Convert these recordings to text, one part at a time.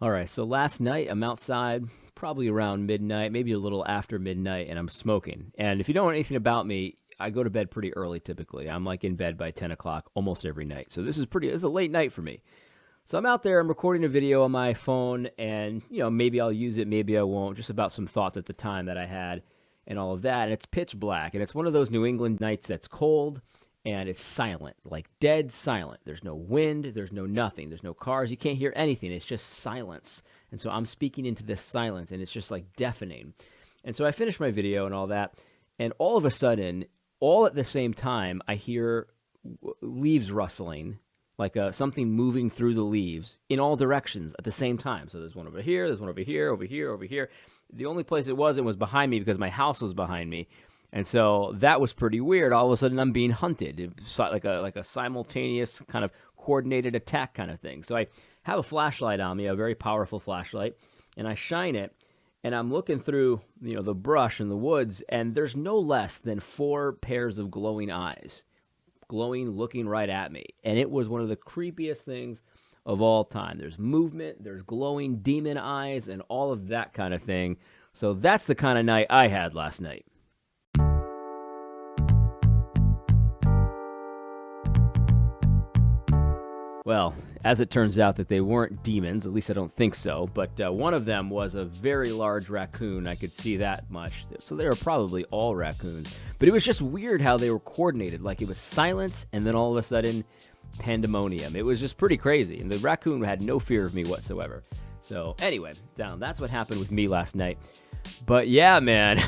All right, so last night I'm outside, probably around midnight, maybe a little after midnight, and I'm smoking. And if you don't know anything about me, I go to bed pretty early typically. I'm like in bed by 10 o'clock almost every night. So this is a late night for me. So I'm out there, I'm recording a video on my phone, and maybe I'll use it, maybe I won't, just about some thoughts at the time that I had and all of that. And it's pitch black, and it's one of those New England nights that's cold and it's silent, like dead silent. There's no wind, there's no nothing, there's no cars, you can't hear anything. It's just silence. And so I'm speaking into this silence, and it's just like deafening. And so I finished my video and all that, and all of a sudden, all at the same time, I hear leaves rustling, like something moving through the leaves in all directions at the same time. So there's one over here, there's one over here, over here, over here. The only place it wasn't was behind me because my house was behind me. And so that was pretty weird. All of a sudden, I'm being hunted. It's like a simultaneous kind of coordinated attack kind of thing. So I have a flashlight on me, a very powerful flashlight, and I shine it, and I'm looking through the brush in the woods, and there's no less than 4 pairs of glowing eyes, glowing, looking right at me. And it was one of the creepiest things of all time. There's movement, there's glowing demon eyes, and all of that kind of thing. So that's the kind of night I had last night. Well, as it turns out that they weren't demons, at least I don't think so, but one of them was a very large raccoon. I could see that much. So they were probably all raccoons. But it was just weird how they were coordinated. Like it was silence and then all of a sudden pandemonium. It was just pretty crazy. And the raccoon had no fear of me whatsoever. So anyway, that's what happened with me last night. But yeah, man.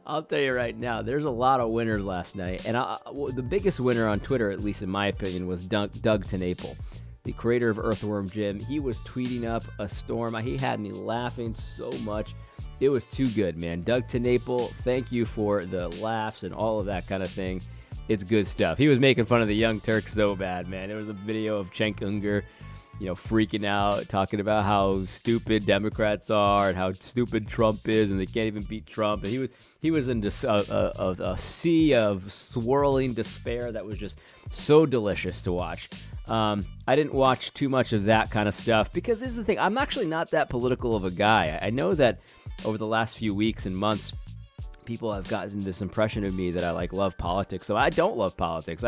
I'll tell you right now, there's a lot of winners last night. And the biggest winner on Twitter, at least in my opinion, was Doug TenNapel, the creator of Earthworm Jim. He was tweeting up a storm. He had me laughing so much. It was too good, man. Doug TenNapel, thank you for the laughs and all of that kind of thing. It's good stuff. He was making fun of the Young Turks so bad, man. There was a video of Cenk Unger freaking out, talking about how stupid Democrats are and how stupid Trump is, and they can't even beat Trump. And he was in just a sea of swirling despair that was just so delicious to watch. I didn't watch too much of that kind of stuff because this is the thing. I'm actually not that political of a guy. I know that over the last few weeks and months, people have gotten this impression of me that I love politics. So I don't love politics.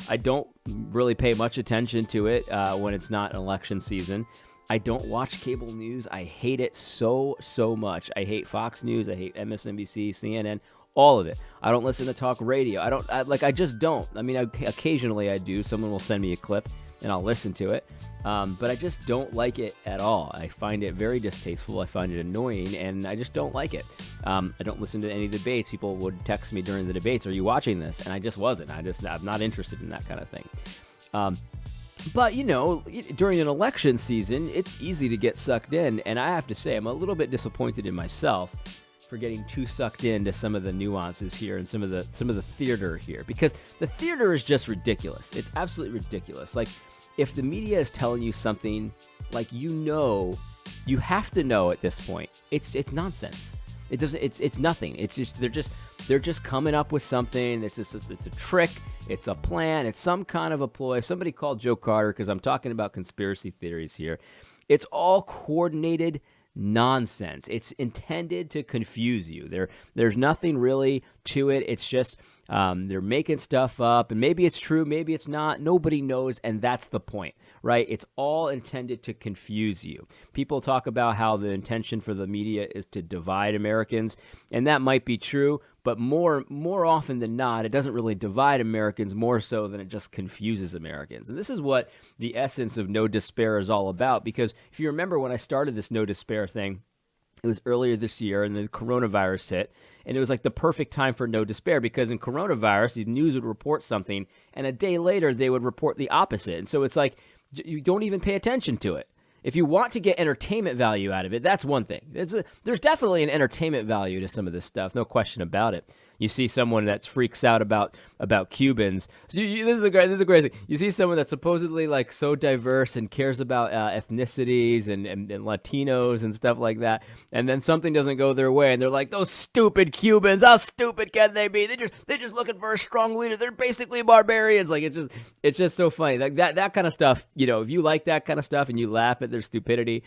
I don't really pay much attention to it when it's not an election season. I don't watch cable news. I hate it so much. I hate Fox News. I hate MSNBC, CNN, all of it. I don't listen to talk radio. I just don't. I mean, occasionally I do. Someone will send me a clip and I'll listen to it. But I just don't like it at all. I find it very distasteful. I find it annoying, and I just don't like it. I don't listen to any debates. People would text me during the debates, "Are you watching this?" And I just wasn't. I'm not interested in that kind of thing. But, during an election season, it's easy to get sucked in, and I have to say I'm a little bit disappointed in myself for getting too sucked into some of the nuances here and some of the theater here, because the theater is just ridiculous. It's absolutely ridiculous. Like, if the media is telling you something, you have to know at this point. It's nonsense. It's nothing. It's just they're just coming up with something. It's a trick. It's a plan. It's some kind of a ploy. Somebody called Joe Carter, because I'm talking about conspiracy theories here. It's all coordinated nonsense. It's intended to confuse you. There's nothing really to it. It's just they're making stuff up, and maybe it's true, maybe it's not. Nobody knows, and that's the point, right? It's all intended to confuse you. People talk about how the intention for the media is to divide Americans, and that might be true, but more often than not, it doesn't really divide Americans more so than it just confuses Americans. And this is what the essence of No Despair is all about, because if you remember when I started this No Despair thing, it was earlier this year, and the coronavirus hit, and it was like the perfect time for No Despair, because in coronavirus, the news would report something, and a day later, they would report the opposite. And so it's like, you don't even pay attention to it. If you want to get entertainment value out of it, that's one thing. There's definitely an entertainment value to some of this stuff, no question about it. You see someone that freaks out about Cubans. So this is a great thing. You see someone that's supposedly like so diverse and cares about ethnicities and Latinos and stuff like that, and then something doesn't go their way, and they're like, those stupid Cubans. How stupid can they be? They're just looking for a strong leader. They're basically barbarians. Like it's just so funny. Like that kind of stuff. You know, if you like that kind of stuff and you laugh at their stupidity,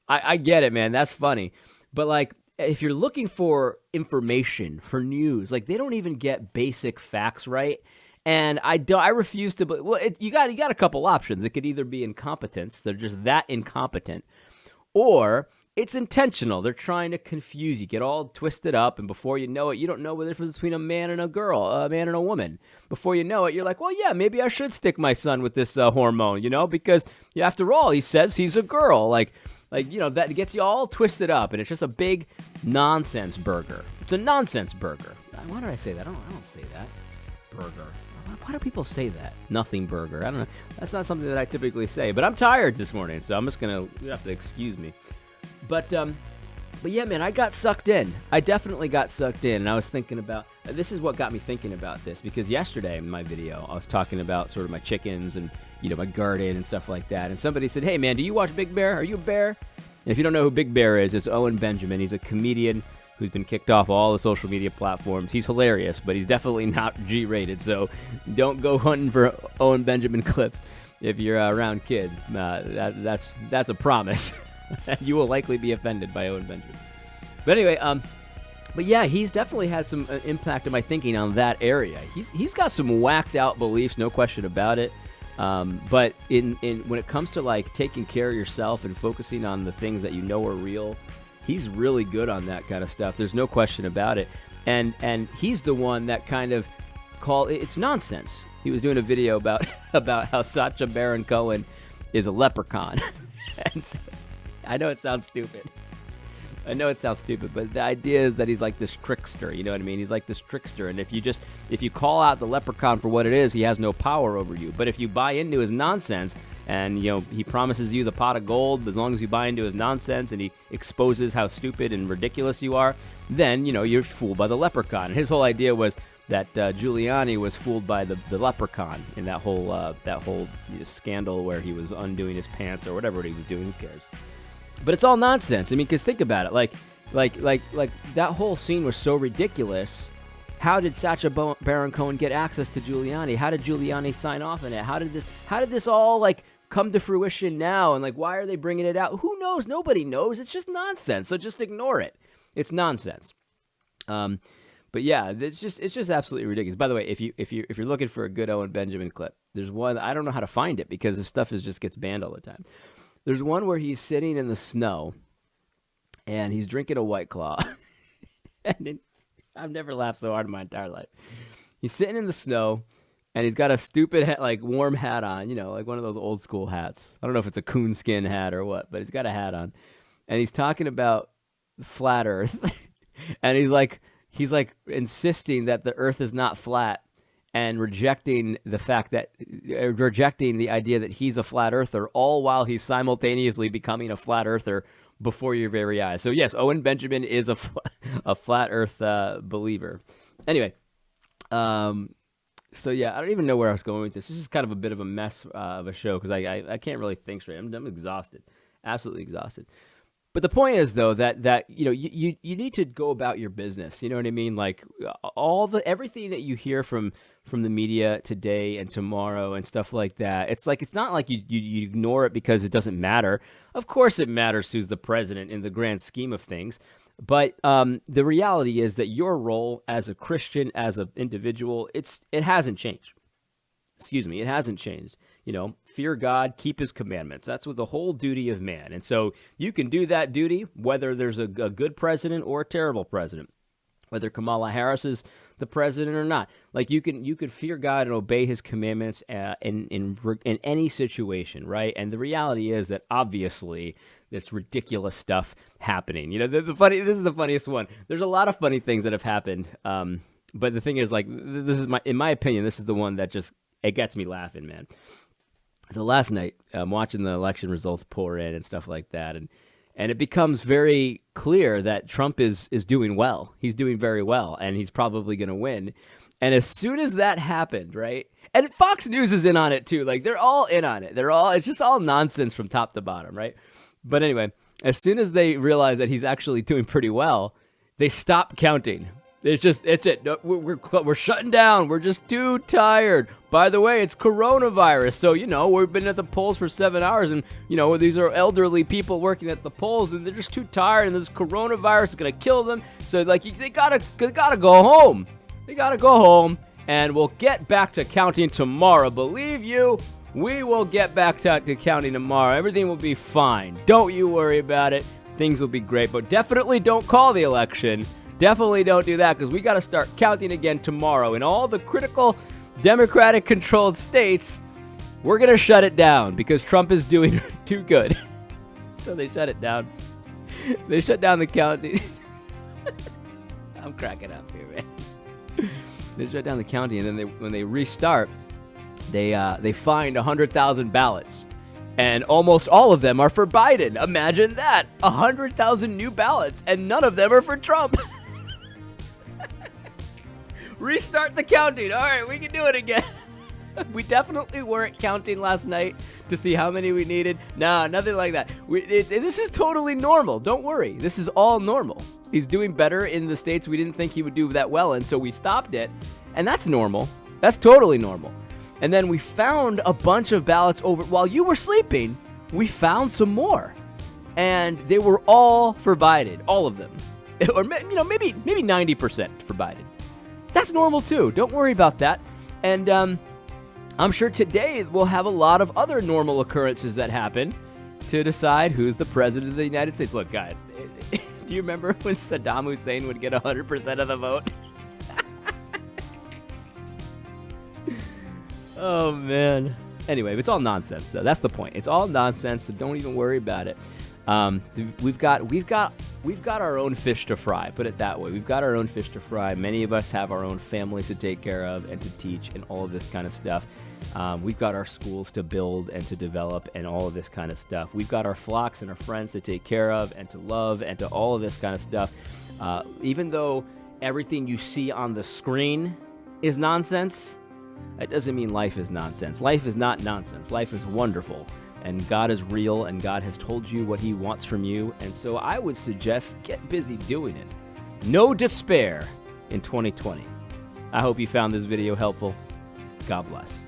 I get it, man. That's funny. But like, if you're looking for information, for news, like they don't even get basic facts right. And I refuse to. Well, you got a couple options. It could either be incompetence; they're just that incompetent, or it's intentional. They're trying to confuse you, get all twisted up, and before you know it, you don't know the difference between a man and a girl, a man and a woman. Before you know it, you're like, well, yeah, maybe I should stick my son with this hormone, because after all, he says he's a girl, like. That gets you all twisted up, and it's just a big nonsense burger. It's a nonsense burger. Why did I say that? I don't say that. Burger. Why do people say that? Nothing burger. I don't know. That's not something that I typically say, but I'm tired this morning, so I'm just you have to excuse me. But yeah, man, I got sucked in. I definitely got sucked in, and I was thinking about, this is what got me thinking about this, because yesterday in my video, I was talking about sort of my chickens and, my garden and stuff like that, and somebody said, hey, man, do you watch Big Bear? Are you a bear? And if you don't know who Big Bear is, it's Owen Benjamin. He's a comedian who's been kicked off all the social media platforms. He's hilarious, but he's definitely not G-rated, so don't go hunting for Owen Benjamin clips if you're around kids. That's a promise. You will likely be offended by Owen Benjamin. But anyway, but yeah, he's definitely had some impact on my thinking on that area. He's got some whacked out beliefs, no question about it. But in when it comes to like taking care of yourself and focusing on the things that are real, he's really good on that kind of stuff. There's no question about it. And he's the one that kind of called it's nonsense. He was doing a video about how Sacha Baron Cohen is a leprechaun. And so, I know it sounds stupid, but the idea is that he's like this trickster, you know what I mean? He's like this trickster, and if you call out the leprechaun for what it is, he has no power over you. But if you buy into his nonsense, and he promises you the pot of gold, as long as you buy into his nonsense, and he exposes how stupid and ridiculous you are, then you're fooled by the leprechaun. And his whole idea was that Giuliani was fooled by the leprechaun in that whole scandal where he was undoing his pants or whatever he was doing. Who cares? But it's all nonsense. I mean, because think about it. Like that whole scene was so ridiculous. How did Sacha Baron Cohen get access to Giuliani? How did Giuliani sign off on it? How did this all like come to fruition now? And like, why are they bringing it out? Who knows? Nobody knows. It's just nonsense. So just ignore it. It's nonsense. But yeah, it's just absolutely ridiculous. By the way, if you're looking for a good Owen Benjamin clip, there's one. I don't know how to find it because this stuff just gets banned all the time. There's one where he's sitting in the snow, and he's drinking a White Claw. And I've never laughed so hard in my entire life. He's sitting in the snow, and he's got a stupid hat, like warm hat on, like one of those old school hats. I don't know if it's a coonskin hat or what, but he's got a hat on, and he's talking about flat Earth, and he's like insisting that the Earth is not flat. And rejecting the idea that he's a flat earther, all while he's simultaneously becoming a flat earther before your very eyes. So yes, Owen Benjamin is a flat earth believer. Anyway, so yeah, I don't even know where I was going with this. This is kind of a bit of a mess of a show because I can't really think straight. I'm exhausted, absolutely exhausted. But the point is, though, that you need to go about your business. You know what I mean? Like everything that you hear from the media today and tomorrow and stuff like that. It's not like you ignore it because it doesn't matter. Of course, it matters who's the president in the grand scheme of things. But the reality is that your role as a Christian, as an individual, it hasn't changed. Excuse me, it hasn't changed. Fear God, keep his commandments. That's what the whole duty of man. And so you can do that duty whether there's a good president or a terrible president, whether Kamala Harris is the president or not. Like you could fear God and obey his commandments in any situation, right? And the reality is that obviously this ridiculous stuff happening. This is the funniest one. There's a lot of funny things that have happened. But the thing is, like, this is in my opinion, this is the one that it gets me laughing, man. So last night, I'm watching the election results pour in and stuff like that, And it becomes very clear that Trump is doing well. He's doing very well, and he's probably going to win. And as soon as that happened, right? And Fox News is in on it too. Like, they're all in on it. It's just all nonsense from top to bottom, right? But anyway, as soon as they realize that he's actually doing pretty well, they stop counting. It's it. No, we're shutting down. We're just too tired. By the way, it's coronavirus. So, we've been at the polls for 7 hours, and, these are elderly people working at the polls, and they're just too tired, and this coronavirus is going to kill them. So, they gotta go home. They gotta go home, and we'll get back to counting tomorrow. Believe you, we will get back to counting tomorrow. Everything will be fine. Don't you worry about it. Things will be great, but definitely don't call the election. Definitely don't do that, because we got to start counting again tomorrow. In all the critical Democratic-controlled states, we're going to shut it down because Trump is doing too good. So they shut it down. They shut down the counting. I'm cracking up here, man. They shut down the counting, and then when they restart, they find 100,000 ballots. And almost all of them are for Biden. Imagine that. 100,000 new ballots, and none of them are for Trump. Restart the counting. All right, we can do it again. We definitely weren't counting last night to see how many we needed. No, nothing like that. This is totally normal. Don't worry. This is all normal. He's doing better in the states we didn't think he would do that well in, so we stopped it. And that's normal. That's totally normal. And then we found a bunch of ballots over while you were sleeping. We found some more, and they were all for Biden, all of them, or maybe 90% for Biden. That's normal too. Don't worry about that. And I'm sure today we'll have a lot of other normal occurrences that happen to decide who's the president of the United States. Look, guys, do you remember when Saddam Hussein would get 100% of the vote? Oh, man. Anyway, it's all nonsense, though. That's the point. It's all nonsense, so don't even worry about it. We've got our own fish to fry. Put it that way. We've got our own fish to fry. Many of us have our own families to take care of and to teach and all of this kind of stuff. We've got our schools to build and to develop and all of this kind of stuff. We've got our flocks and our friends to take care of and to love and to all of this kind of stuff. Even though everything you see on the screen is nonsense, that doesn't mean life is nonsense. Life is not nonsense. Life is wonderful. And God is real, and God has told you what he wants from you. And so I would suggest get busy doing it. No despair in 2020. I hope you found this video helpful. God bless.